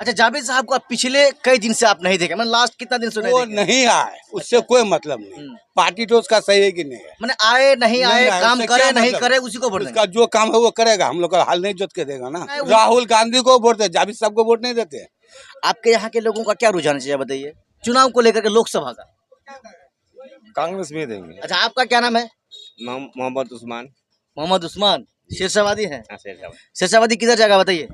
अच्छा, जावेद साहब को आप पिछले कई दिन से आप नहीं देखे, मतलब लास्ट कितना दिन से वो नहीं देखे? नहीं आए, उससे कोई मतलब नहीं। पार्टी तो उसका सही है कि नहीं है, मैंने आए नहीं आए, आए, काम उससे करे क्या नहीं मतलब? करे उसी को वोट देंगे। उसका जो काम है वो करेगा, हम लोग का हाल नहीं जोत के देगा ना। नहीं, राहुल गांधी को वोट दे, जावेद साहब को वोट नहीं देते। आपके यहाँ के लोगों का क्या रुझान चाहिए बताइए, चुनाव को लेकर के, लोकसभा का? कांग्रेस में देंगे। अच्छा, आपका क्या नाम है? मोहम्मद उस्मान। मोहम्मद उस्मान, शेरशाहवादी है। हाँ, शेरशाह। शेरशाहवादी किधर जाएगा बताइए?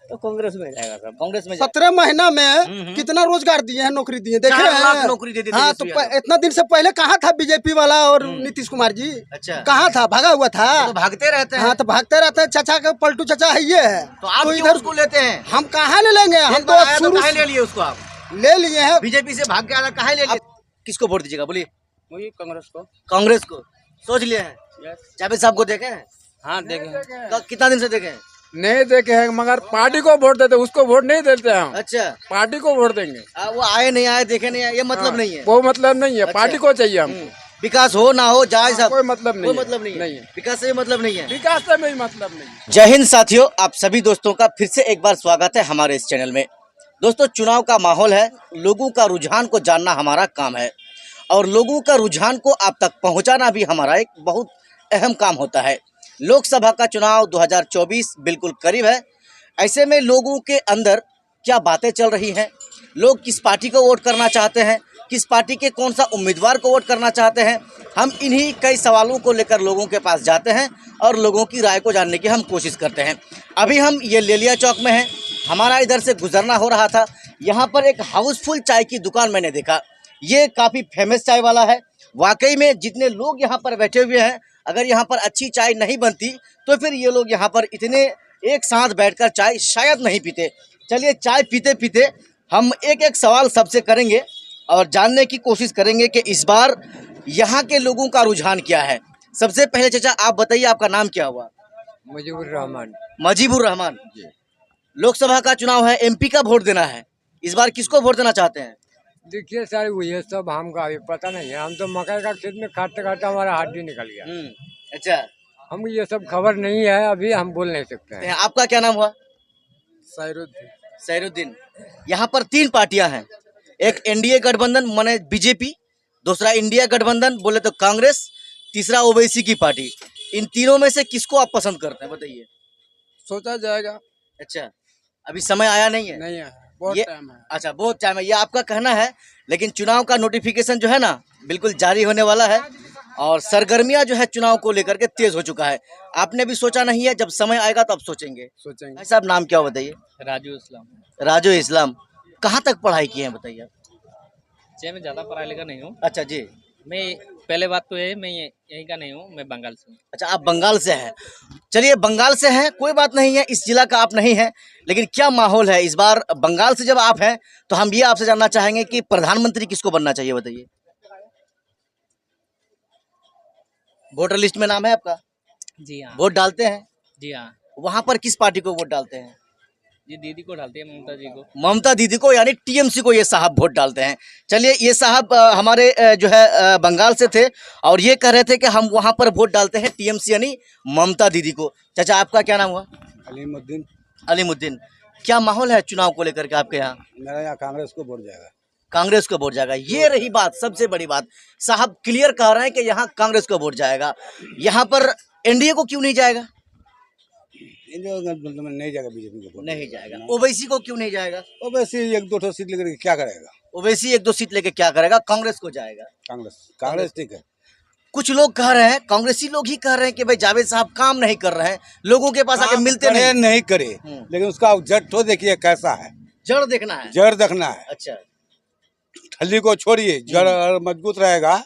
तो कांग्रेस में जाएगा सब। कांग्रेस में जाएगा। 17 महीना में कितना रोजगार दिए हैं, नौकरी दिए, देखे 4 लाख हैं? नौकरी दे दी हाँ, तो तेजस्वी यादव। इतना दिन से पहले कहाँ था बीजेपी वाला और नीतीश कुमार जी? अच्छा, कहाँ था? भागा हुआ था। तो भागते रहते हैं। हाँ, तो भागते रहते हैं। चाचा का पलटू चाचा है, ये है। तो आप क्यों इधर उसको लेते हैं? हम कहाँ ले लेंगे? हम एक बार आया तो तो शुरू काहे ले लिए उसको आप? ले लिए हैं। बीजेपी से भाग के आया, काहे ले लिए? किसको वोट दीजिएगा बोलिए? वही कांग्रेस को। कांग्रेस को सोच लिए हैं? जावेद साहब को देखे हैं? हाँ, देखें। कितना दिन से देखे हैं? नहीं देखे हैं, मगर पार्टी को वोट देते, उसको वोट नहीं देते हम। अच्छा, पार्टी को वोट देंगे, वो आए नहीं आए, देखे नहीं आए, ये मतलब नहीं है। वो मतलब नहीं है। अच्छा। पार्टी को चाहिए हमको। विकास हो ना हो जाए सब, कोई मतलब नहीं कोई है। मतलब नहीं नहीं है। है। विकास से मतलब नहीं है। विकास से भी मतलब नहीं है। जय हिंद साथियों, आप सभी दोस्तों का फिर से एक बार स्वागत है हमारे इस चैनल में। दोस्तों, चुनाव का माहौल है, लोगों का रुझान को जानना हमारा काम है और लोगों का रुझान को आप तक पहुंचाना भी हमारा एक बहुत अहम काम होता है। लोकसभा का चुनाव 2024 बिल्कुल करीब है। ऐसे में लोगों के अंदर क्या बातें चल रही हैं, लोग किस पार्टी को वोट करना चाहते हैं, किस पार्टी के कौन सा उम्मीदवार को वोट करना चाहते हैं, हम इन्हीं कई सवालों को लेकर लोगों के पास जाते हैं और लोगों की राय को जानने की हम कोशिश करते हैं। अभी हम ये लेलिया चौक में हैं, हमारा इधर से गुजरना हो रहा था, यहाँ पर एक हाउसफुल चाय की दुकान मैंने देखा। ये काफ़ी फेमस चाय वाला है। वाकई में जितने लोग यहाँ पर बैठे हुए हैं, अगर यहाँ पर अच्छी चाय नहीं बनती तो फिर ये लोग यहाँ पर इतने एक साथ बैठकर चाय शायद नहीं पीते। चलिए, चाय पीते पीते हम एक एक सवाल सबसे करेंगे और जानने की कोशिश करेंगे कि इस बार यहाँ के लोगों का रुझान क्या है। सबसे पहले चाचा आप बताइए, आपका नाम क्या हुआ? मुजीबुर रहमान। मजीबुर रहमान। लोकसभा का चुनाव है, एमपी का वोट देना है, इस बार किसको वोट देना चाहते हैं? देखिए सर, ये सब हमको अभी पता नहीं है। हम तो मकई का खेत में काटते काटते हमारा हड्डी निकल गया। अच्छा, हम ये सब खबर नहीं है, अभी हम बोल नहीं सकते हैं। आपका क्या नाम हुआ? सैरुद्दीन। सैरुद्दीन। यहाँ पर 3 पार्टियां हैं, एक एनडीए गठबंधन माने बीजेपी, दूसरा इंडिया गठबंधन बोले तो कांग्रेस, तीसरा ओवैसी की पार्टी। इन तीनों में से किसको आप पसंद करते हैं बताइए? सोचा जाएगा। अच्छा, अभी समय आया नहीं है? नहीं है, बहुत ये टाइम है। अच्छा, बहुत टाइम है, ये आपका कहना है। लेकिन चुनाव का नोटिफिकेशन जो है ना, बिल्कुल जारी होने वाला है और सरगर्मियां जो है चुनाव को लेकर के तेज हो चुका है। आपने भी सोचा नहीं है, जब समय आएगा तब सोचेंगे। सोचेंगे। भाई साहब, नाम क्या हो बताइए? राजू इस्लाम। राजू इस्लाम। कहाँ तक पढ़ाई किए हैं बताइए? जी, मैं ज़्यादा पढ़ा लिखा नहीं हूँ। अच्छा जी। मैं पहले बात तो है, मैं यहीं का नहीं हूँ, मैं बंगाल से हूँ। अच्छा, आप बंगाल से हैं। चलिए, बंगाल से हैं कोई बात नहीं है, इस जिला का आप नहीं हैं, लेकिन क्या माहौल है इस बार बंगाल से जब आप हैं तो हम ये आपसे जानना चाहेंगे कि प्रधानमंत्री किसको बनना चाहिए बताइए? वोटर लिस्ट में नाम है आपका? जी हाँ। वोट डालते हैं? जी हाँ। वहां पर किस पार्टी को वोट डालते हैं? जी, दीदी को डालती है, ममता जी को। ममता दीदी को, यानी टीएमसी को ये साहब वोट डालते हैं। चलिए, ये साहब हमारे जो है बंगाल से थे और ये कह रहे थे कि हम वहां पर वोट डालते हैं टीएमसी यानी ममता दीदी को। चाचा, आपका क्या नाम हुआ? अलीमुद्दीन। अलीमुद्दीन। क्या माहौल है चुनाव को लेकर के आपके यहाँ? मेरा यहाँ कांग्रेस को वोट जाएगा। कांग्रेस को वोट जाएगा, ये रही बात, सबसे बड़ी बात। साहब क्लियर कह रहे हैं कि यहाँ कांग्रेस को वोट जाएगा। यहाँ पर एनडीए को क्यों नहीं जाएगा? नहीं जाएगा, बीजेपी को वोट नहीं जाएगा। ओवैसी को क्यों नहीं जाएगा? वैसे 1-2 सीट लेकर क्या करेगा? ओवैसी 1-2 सीट लेके क्या करेगा? कांग्रेस को जाएगा। कांग्रेस ठीक है। कुछ लोग कह रहे हैं, कांग्रेसी लोग ही कह रहे हैं कि भाई जावेद साहब काम नहीं कर रहे हैं, लोगों के पास आके मिलते नहीं करे, लेकिन उसका जड़ तो देखिए कैसा है। जड़ देखना है। जड़ देखना है। अच्छा। ठल्ली को छोड़िए, जड़ अगर मजबूत रहेगा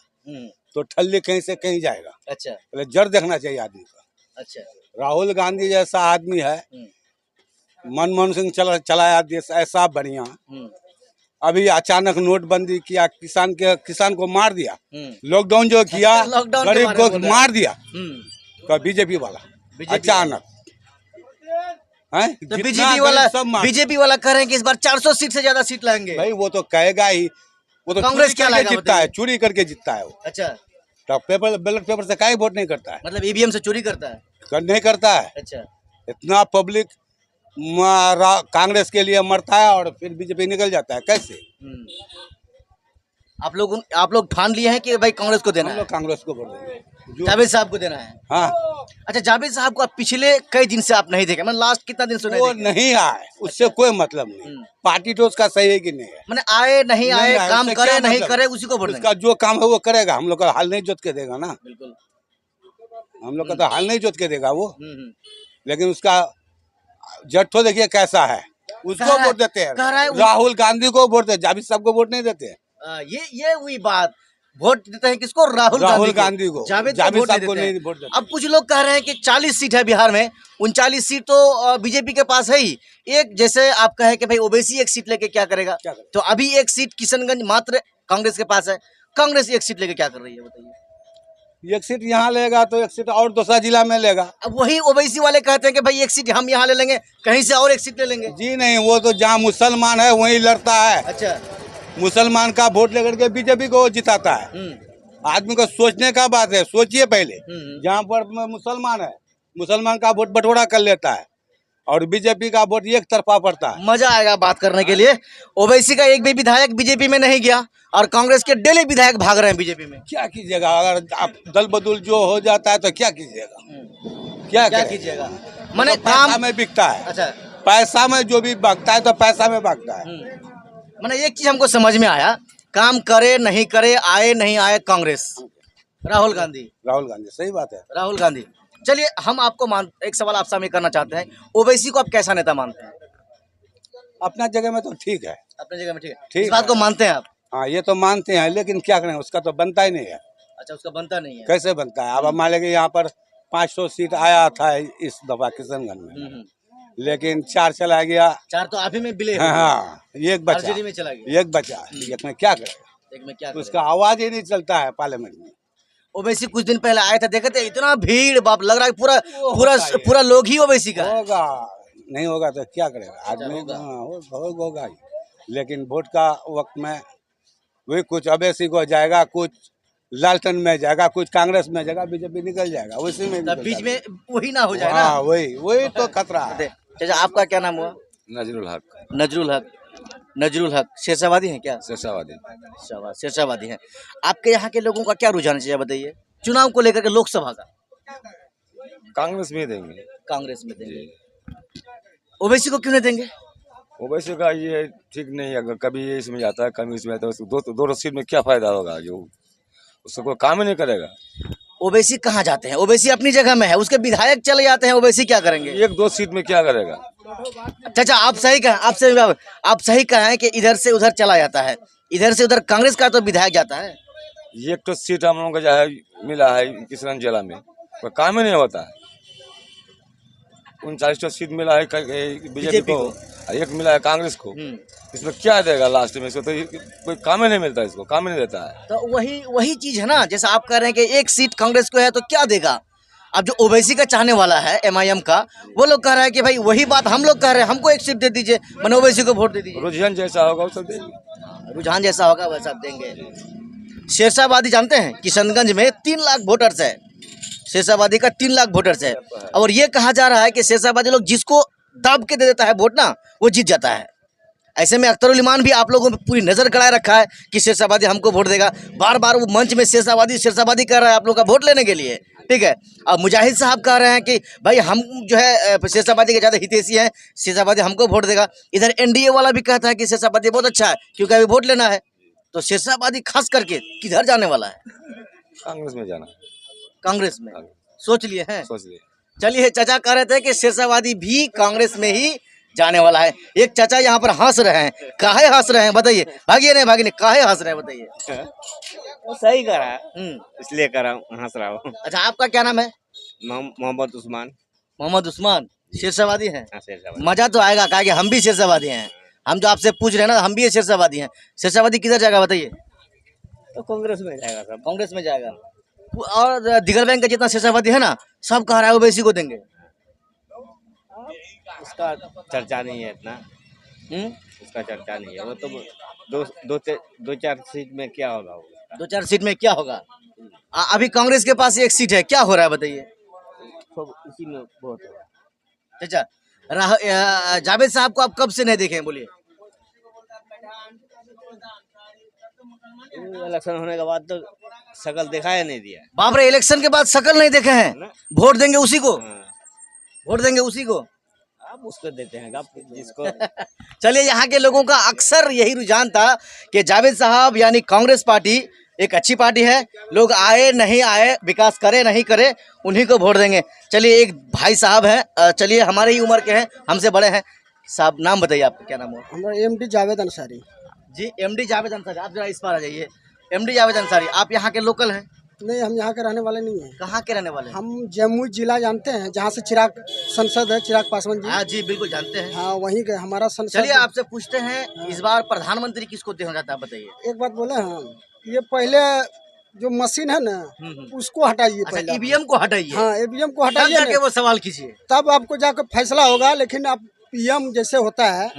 तो ठल्ली कहीं से कहीं जाएगा। अच्छा। पहले जड़ देखना चाहिए आदमी का। अच्छा। राहुल गांधी जैसा आदमी है, मनमोहन सिंह चलाया देश ऐसा बढ़िया, अभी अचानक नोटबंदी किया, किसान को मार दिया, लॉकडाउन जो किया गरीब को मार दिया, बीजेपी वाला अचानक। तो बीजेपी वाला कह रहे हैं कि इस बार 400 सीट से ज्यादा सीट लाएंगे। भाई वो तो कहेगा ही, वो तो कांग्रेस क्या लाएगा जीतता है, चोरी करके जीतता है वो। अच्छा, तो बैलेट पेपर से काहे वोट नहीं करता है? मतलब ईवीएम से चोरी करता है? नहीं करता है। अच्छा। इतना पब्लिक कांग्रेस के लिए मरता है और फिर बीजेपी निकल जाता है, कैसे? आप लोग ठान लिए हैं कि भाई कांग्रेस को देना हम है, लोग कांग्रेस को वोट देंगे। जावेद साहब को देना है। हाँ, अच्छा, जावेद साहब को आप पिछले कई दिन से आप नहीं देखे, मतलब लास्ट कितना दिन से नहीं वो देखे? नहीं आए, उससे कोई मतलब नहीं। पार्टी तो उसका सही है कि नहीं है? मैंने आए नहीं आए, नहीं आए, काम उससे करे क्या नहीं मतलब? करे, उसी को वोट देंगे। उसका जो काम है वो करेगा, हम लोग का हाल नहीं जोत के देगा ना, बिल्कुल। हम लोग का तो हाल नहीं जोत के देगा वो। हम्म। लेकिन उसका जट तो देखिए कैसा है, कह उसको रहा है- वोट देते कह रहा है हैं। राहुल गांधी को वोट देते, जावेद साहब को वोट नहीं देते। ये हुई बात, वोट देते हैं किसको? राहुल गांधी को। जावेद जावेद वोट साहब नहीं को देते हैं। नहीं वोट देते। अब कुछ लोग कह रहे हैं कि 40 सीट है बिहार में, 39 सीट तो बीजेपी के पास है ही। एक जैसे आप कहे कि भाई ओवैसी एक सीट लेके क्या करेगा, क्या करेगा? तो अभी एक सीट किशनगंज मात्र कांग्रेस के पास है। कांग्रेस एक सीट लेके क्या कर रही है बताइए? एक सीट यहाँ लेगा तो एक सीट और दूसरा जिला में लेगा। अब वही ओवैसी वाले कहते हैं कि भाई एक सीट हम यहाँ ले लेंगे, कहीं से और एक सीट ले लेंगे। जी नहीं, वो तो जहाँ मुसलमान है वहीं लड़ता है। अच्छा। मुसलमान का वोट लेकर के बीजेपी को जिताता है। आदमी को सोचने का बात है, सोचिए पहले। जहाँ पर मुसलमान है, मुसलमान का वोट बंटवारा कर लेता है और बीजेपी का वोट एक तरफा पड़ता है। मजा आएगा बात करने के लिए। ओवैसी का एक भी विधायक बीजेपी में नहीं गया और कांग्रेस के डेली विधायक भाग रहे हैं बीजेपी में। क्या कीजिएगा, अगर आप दल बदल जो हो जाता है तो क्या कीजिएगा? क्या क्या करें? कीजिएगा? मैंने पैसा काम में बिकता है। अच्छा। पैसा में जो भी भागता है तो पैसा में भागता है। मैंने एक चीज हमको समझ में आया, काम करे नहीं करे, आए नहीं आए, कांग्रेस, राहुल गांधी। राहुल गांधी, सही बात है। राहुल गांधी। चलिए हम आपको एक सवाल आप सामने करना चाहते हैं, ओवैसी को आप कैसा नेता मानते हैं? अपना जगह में तो ठीक है। अपने जगह में ठीक है, ठीक इस बात है। को मानते हैं आप? हाँ, ये तो मानते हैं, लेकिन क्या करें, उसका तो बनता ही नहीं है। अच्छा, उसका बनता नहीं है। कैसे बनता है? अब मान लेंगे यहाँ पर 500 सीट आया था इस दफा किशनगंज में, लेकिन 4 चला गया। 4 तो आप ही में बिले हाँ, हाँ, एक बचा, आरजेडी में चला गया। एक बचा, एक में क्या करेगा? एक में क्या तो उसका आवाज ही नहीं चलता है पार्लियामेंट में। ओवैसी कुछ दिन पहले आए थे, देखे थे इतना भीड़, बाप लग रहा है पूरा पूरा होता है। पूरा लोग ही ओवैसी का है। होगा, नहीं होगा तो क्या करेगा आदमी? होगा। हाँ, होगा ही। लेकिन वोट का वक्त में वही कुछ ओवैसी को जाएगा, कुछ लालटन में जाएगा, कुछ कांग्रेस में जाएगा, बीजेपी निकल जाएगा, उसी में तब निकल बीच जाएगा। में वही ना हो जाए ना। हाँ, वही तो खतरा है। चाचा आपका क्या नाम हुआ? नजरुल हक, नजरुल हक। नजरुल हक शेरशाहवादी हैं क्या? शेरशाहवादी। शेरशाहवादी हैं। आपके यहाँ के लोगों का क्या रुझान है बताइए, चुनाव को लेकर के, लोकसभा का? कांग्रेस में देंगे। कांग्रेस में देंगे। ओवैसी को क्यों नहीं देंगे? ओवैसी का ये ठीक नहीं है, अगर कभी ये इसमें जाता है कभी इसमें आता है, उसको दो सीट में क्या फायदा होगा? जो उसको कोई काम ही नहीं करेगा। ओवैसी कहाँ जाते हैं? ओवैसी अपनी जगह में है, उसके विधायक चले जाते हैं, ओवैसी क्या करेंगे? 1-2 सीट में क्या करेगा? चाचा आप सही कहें, आप सही कहें कि इधर से उधर चला जाता है, इधर से उधर कांग्रेस का तो विधायक जाता है। 1 सीट हम लोगों को जो है मिला है किशनगंज जिला में, कोई काम ही नहीं होता है। 39 सीट मिला है बीजेपी को, 1 मिला है कांग्रेस को। इसमें क्या देगा लास्ट में? इसको तो कोई काम ही नहीं मिलता, इसको काम ही नहीं देता है। तो वही चीज है ना, जैसा आप कह रहे हैं कि 1 सीट कांग्रेस को है तो क्या देगा? अब जो ओवैसी का चाहने वाला है MIM का, वो लोग कह रहा है कि भाई वही बात हम लोग कह रहे हैं, हमको 1 सीट दे दीजिए, मैंने ओवैसी को वोट दे दीजिए। रुझान जैसा होगा वो सब देंगे। रुझान जैसा होगा वैसा देंगे। शेरशाहवादी जानते हैं, किशनगंज में 3 लाख वोटर्स है, शेरशाहवादी का 3 लाख वोटर्स है। और ये कहा जा रहा है कि शेरशाहवादी लोग जिसको दाब के दे देता है वोट ना, वो जीत जाता है। ऐसे में अख्तरुल इमान भी आप लोगों पे पूरी नजर गड़ाए रखा है कि शेरशाहवादी हमको वोट देगा। बार बार वो मंच में शेरशाहवादी कर रहा है आप लोग का वोट लेने के लिए, ठीक है। अब मुजाहिद साहब कह रहे हैं कि भाई हम जो है शेरशाहवादी के ज़्यादा हितैषी हैं, शेरशाहवादी हमको वोट देगा। इधर NDA वाला भी कहता है कि शेरशाहवादी बहुत अच्छा है क्योंकि अभी वोट लेना है। तो शेरशाहवादी खास करके किधर जाने वाला है? कांग्रेस में जाना। कांग्रेस में सोच लिए हैं? सोच लिए। चलिए, चाचा कह रहे थे कि शेरशाहवादी भी कांग्रेस में ही जाने वाला है। एक चाचा यहाँ पर हंस रहे हैं, काहे हंस रहे हैं बताइए? भागिए नहीं भागिए, काहे हंस रहे हैं बताइए? वो सही करा, इसलिए करा, हंस रहा हूँ। अच्छा आपका क्या नाम है? मोहम्मद उस्मान। मोहम्मद उस्मान। शेरशाहवादी हैं? हाँ, शेरशाहवादी। मजा तो आएगा, कहा कि हम भी शेरशाहवादी हैं। हम जो आपसे पूछ रहे हैं ना, हम भी शेरशाहवादी हैं। शेरशाहवादी किधर जाएगा बताइए? तो कांग्रेस में जाएगा सब। कांग्रेस में जाएगा। और दिगर बैंक का जितना शेरशाहवादी है ना, सब कह रहा है ओवैसी को देंगे। उसका चर्चा नहीं है इतना, उसका चर्चा नहीं है। वो तो 2-4 सीट में क्या होगा? 2-4 सीट में क्या होगा? अभी कांग्रेस के पास 1 सीट है, क्या हो रहा है बताइए? तो इसी में बहुत होगा। चाचा जावेद साहब को आप कब से नहीं देखे हैं, बोलिए? इलेक्शन होने के बाद तो शकल दिखाई नहीं दिया। बाप रे, इलेक्शन के बाद शकल नहीं देखे हैं? वोट देंगे उसी को? वोट देंगे उसी को? आप उसको देते हैं आप जिसको चलिए, यहाँ के लोगों का अक्सर यही रुझान था कि जावेद साहब यानी कांग्रेस पार्टी एक अच्छी पार्टी है, लोग आए नहीं आए, विकास करे नहीं करे, उन्हीं को वोट देंगे। चलिए, एक भाई साहब हैं, चलिए हमारे ही उम्र के हैं, हमसे बड़े हैं। साहब नाम बताइए, आपका क्या नाम है? हमारा एमडी जावेद अंसारी। जी, एमडी जावेद अंसारी। आप जरा इस पार आ जाइए। एमडी जावेद अंसारी, आप यहाँ के लोकल हैं? नहीं, हम यहाँ के रहने वाले नहीं हैं। कहाँ के रहने वाले हैं? हम जमुई जिला जानते हैं, जहाँ से चिराग संसद है, चिराग पासवान जी। हाँ जी, बिल्कुल जानते हैं। हाँ, वहीं के हमारा संसद। चलिए, आपसे पूछते हैं, इस बार प्रधानमंत्री किसको देना चाहता है, बताइए। एक बात बोले हम, ये पहले जो मशीन है ना, उसको हटाइए अच्छा, पहले। ईवीएम को हटाइए। हाँ, ईवीएम को तब हटाइए जाके ना, वो सवाल कीजिए। तब आपको जाकर फैसला होगा। लेकिन अब पीएम जैसे होता है,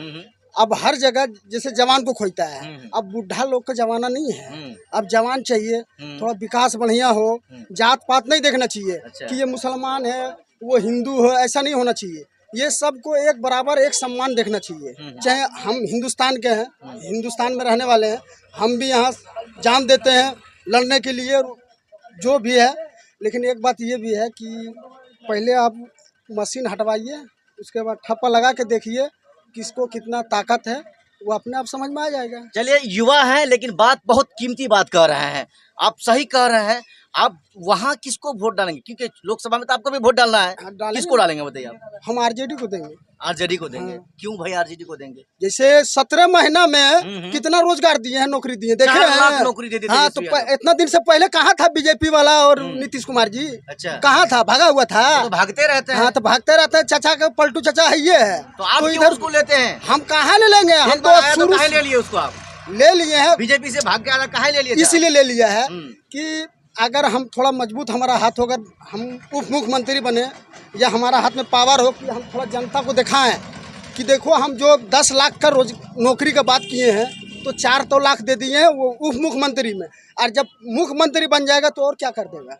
अब हर जगह जैसे जवान को खोजता है, अब बुढ़ा लोग का जमाना नहीं है। अब जवान चाहिए, थोड़ा विकास बढ़िया हो, जात पात नहीं देखना चाहिए अच्छा। कि ये मुसलमान है वो हिंदू है, ऐसा नहीं होना चाहिए। ये सबको एक बराबर एक सम्मान देखना चाहिए। चाहे हम हिंदुस्तान के हैं, हिंदुस्तान में रहने वाले हैं, हम भी यहाँ जान देते हैं लड़ने के लिए, जो भी है। लेकिन एक बात ये भी है कि पहले आप मशीन हटवाइए, उसके बाद ठप्पा लगा के देखिए किसको कितना ताकत है, वो अपने आप समझ में आ जाएगा। चलिए, युवा हैं लेकिन बात बहुत कीमती बात कह रहे हैं। आप सही कह रहे हैं। आप वहाँ किसको वोट डालेंगे? क्योंकि लोकसभा में तो आपको भी वोट डालना है। हाँ, डालेंगे। किसको डालेंगे बताइए आप? हम आरजेडी को देंगे। आरजेडी को देंगे। हाँ। क्यों भाई आरजेडी को देंगे? जैसे 17 महीना में कितना रोजगार दिए हैं, नौकरी दिए, देखे 4 लाख हैं? नौकरी दे दी हाँ, तो तेजस्वी यादव। इतना दिन से पहले कहाँ था बीजेपी वाला और नीतीश कुमार जी? अच्छा, कहाँ था? भागा हुआ था। तो भागते रहते हैं। हाँ, तो भागते रहते हैं। चाचा का पलटू चाचा है, ये है। तो आप क्यों इधर उसको लेते हैं? हम कहाँ ले लेंगे? हम एक बार आया तो तो शुरू काहे ले लिए उसको आप? ले लिए हैं, बीजेपी से भाग के आया, काहे ले लिए थे आप? इसीलिए ले लिया है हम्म। कि अगर हम थोड़ा मजबूत हमारा हाथ होगा, हम उप मुख्यमंत्री बने, या हमारा हाथ में पावर हो कि हम थोड़ा जनता को दिखाएं कि देखो हम जो 10 लाख का रोज नौकरी का बात किए हैं, तो 4 तो लाख दे दिए हैं वो उप मुख्यमंत्री में। और जब मुख्यमंत्री बन जाएगा तो और क्या कर देगा?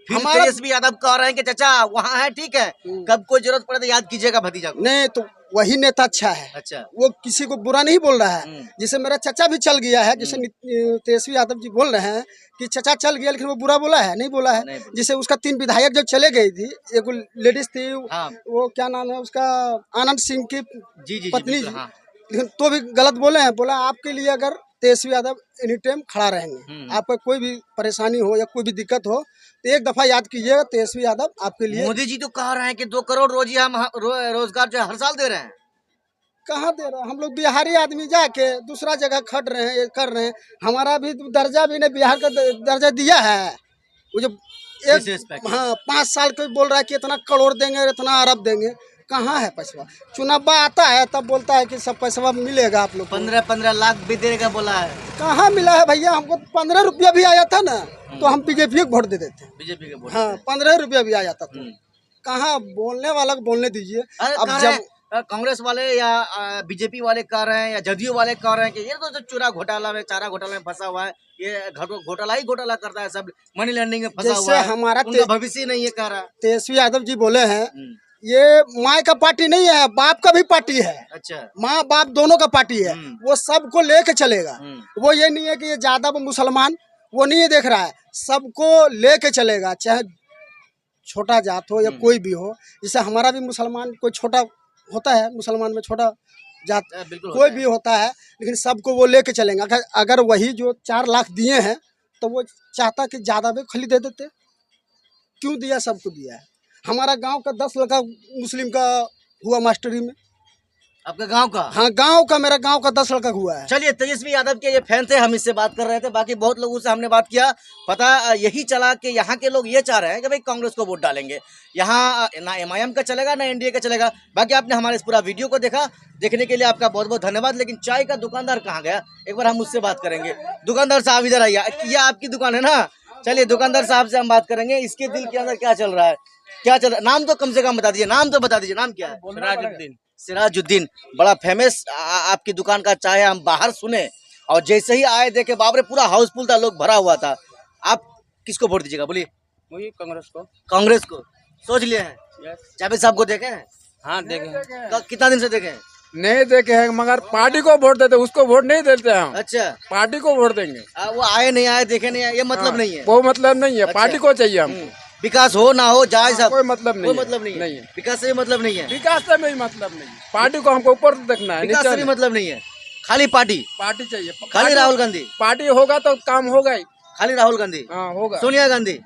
फिर हमारा तेजस्वी यादव कह रहे हैं कि चाचा वहाँ है, ठीक है, कब कोई जरूरत पड़े तो याद कीजिएगा भतीजा को। नहीं, तो वही नेता अच्छा है। अच्छा। वो किसी को बुरा नहीं बोल रहा है। जैसे मेरा चाचा भी चल गया है, जैसे तेजस्वी यादव जी बोल रहे हैं कि चाचा चल गया, लेकिन वो बुरा बोला है? नहीं बोला है। जैसे उसका 3 विधायक जब चले गई थी, एक लेडीज थी, हाँ। वो क्या नाम है उसका, आनंद सिंह की जी पत्नी बिल्कुल, जी, हाँ। लेकिन तो भी गलत बोले हैं। बोला आपके लिए अगर तेजस्वी यादव एनी टाइम खड़ा रहेंगे, आपको कोई भी परेशानी हो या कोई भी दिक्कत हो, तो एक दफा याद कीजिएगा तेजस्वी यादव आपके लिए। मोदी जी तो कह रहे हैं कि 2 करोड़ रोजगार जो है हर साल दे रहे हैं। कहाँ दे रहे हैं? हम लोग बिहारी आदमी जाके दूसरा जगह खट रहे हैं, ये कर रहे हैं। हमारा भी दर्जा भी ने बिहार का दर्जा दिया है। वो जो विशेष एक पैकेज। हाँ 5 साल कोई बोल रहा है कि इतना करोड़ देंगे, इतना अरब देंगे, कहाँ है पैसा? चुनाव आता है तब बोलता है कि सब पैसा मिलेगा आप लोग को। 15 लाख भी देगा बोला है। कहाँ मिला है भैया? हमको 15 रुपया भी आया था ना, तो हम बीजेपी को वोट दे देते। बीजेपी के वोट। हाँ, 15 रुपया भी आ जाता था। कहाँ? बोलने वाला को बोलने दीजिए। अरे अब कह रहे हैं, कांग्रेस वाले या बीजेपी वाले कह रहे हैं या जदयू वाले कह रहे हैं कि ये तो चुरा घोटाला में, चारा घोटाला में फंसा हुआ है, ये घोटाला ही घोटाला करता है, सब मनी लैंडिंग में फंसा हुआ है, हमारा उनका भविष्य नहीं है, कह रहा है। तेजस्वी यादव जी बोले हैं, ये माँ का पार्टी नहीं है, बाप का भी पार्टी है। अच्छा। माँ बाप दोनों का पार्टी है। वो सबको लेके चलेगा। वो ये नहीं है कि ये ज्यादा मुसलमान, वो नहीं देख रहा है, सबको लेके चलेगा, चाहे छोटा जात हो या कोई भी हो। जैसे हमारा भी मुसलमान कोई छोटा होता है, मुसलमान में छोटा जात बिल्कुल कोई भी होता है, लेकिन सबको वो लेके चलेंगे। अगर वही जो 4 लाख दिए हैं, तो वो चाहता कि ज्यादा भी खाली दे देते। क्यों दिया? सबको दिया है। हमारा गांव का 10 लड़का मुस्लिम का हुआ मास्टरी में। आपके गांव का? हाँ, गांव का, मेरा गांव का 10 लड़का हुआ है। चलिए, तेजस्वी यादव के ये फैन थे, हम इससे बात कर रहे थे। बाकी बहुत लोगों से हमने बात किया, पता यही चला कि यहाँ के लोग ये चाह रहे हैं कि भाई कांग्रेस को वोट डालेंगे। यहाँ ना MIM का चलेगा ना NDA का चलेगा। बाकी आपने हमारे इस पूरा वीडियो को देखा, देखने के लिए आपका बहुत बहुत धन्यवाद। लेकिन चाय का दुकानदार कहाँ गया? एक बार हम उससे बात करेंगे। दुकानदार साहब इधर आइए, ये आपकी दुकान है ना? चलिए, दुकानदार साहब से हम बात करेंगे, इसके दिल के अंदर क्या चल रहा है, क्या चल रहा है। नाम तो कम से कम बता दीजिए, नाम तो बता दीजिए, नाम क्या है? सिराजुद्दीन। सिराजुद्दीन, बड़ा फेमस आपकी दुकान का चाय है। हम बाहर सुने और जैसे ही आए देखे, बाप रे, पूरा हाउसफुल था, लोग भरा हुआ था। आप किसको वोट दीजिएगा, बोलिए? वही कांग्रेस को। कांग्रेस को सोच लिए हैं? यस। जावेद साहब को देखे हैं? हाँ देखे कितना दिन से देखे हैं? नहीं देखे हैं मगर पार्टी को वोट देते, उसको वोट नहीं देते हम, अच्छा, पार्टी को वोट देंगे। वो आए नहीं आए देखे नहीं आए ये मतलब हाँ, नहीं है। वो मतलब नहीं है, अच्छा। पार्टी को चाहिए हमको। विकास हो ना हो जाए सब, कोई मतलब नहीं कोई है। मतलब नहीं नहीं है। है। विकास से भी मतलब नहीं है। विकास से भी मतलब नहीं है, पार्टी को हमको ऊपर देखना है, विकास नीचे से भी नहीं। मतलब नहीं है, खाली पार्टी, पार्टी चाहिए, खाली राहुल गांधी, पार्टी होगा तो काम होगा ही। खाली राहुल गांधी, हाँ होगा। सोनिया गांधी,